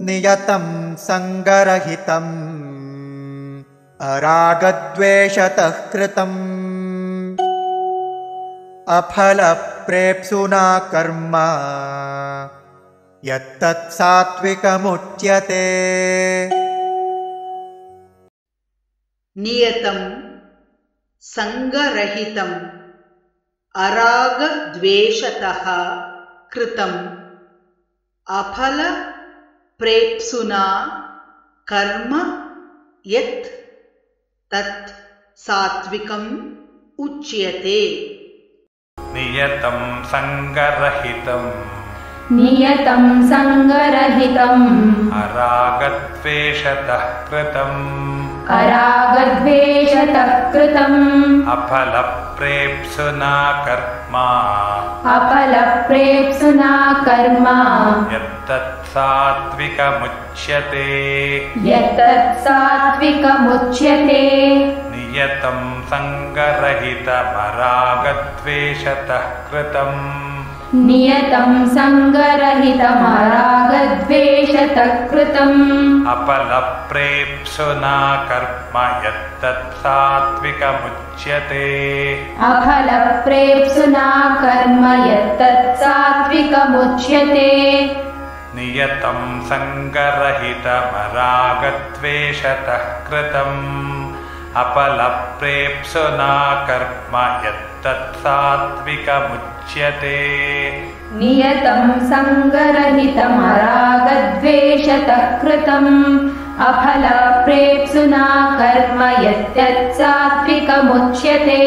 नियतं संगरहितम् अरागद्वेषतः कृतम् अफलप्रेप्सुना कर्म यत्तत् सात्विकमुच्यते। नियतं संगरहितम् अरागद्वेषतः कृतम् अफलप्रेप्सुना कर्म यत् तत् सात्विकम् उच्यते। नियतं संगरहितम् अरागद्वेषतः कृतम् अफलप्रेप्सुना कर्म यत्तत् सात्विकमुच्यते। नियतं संगरहितमरागद्वेषतः कृतम् अफलप्रेप्सुना कर्म यत्तत् सात्विकमुच्यते। नियतं संगरहितमरागद्वेषतः कृतम् अफलप्रेप्सुना कर्म यत्तत् सात्विकमुच्यते। नियतं संगरहितमरागद्वेषतः कृतम् अफलप्रेप्सुना कर्म यत्तत् सात्विकमुच्यते।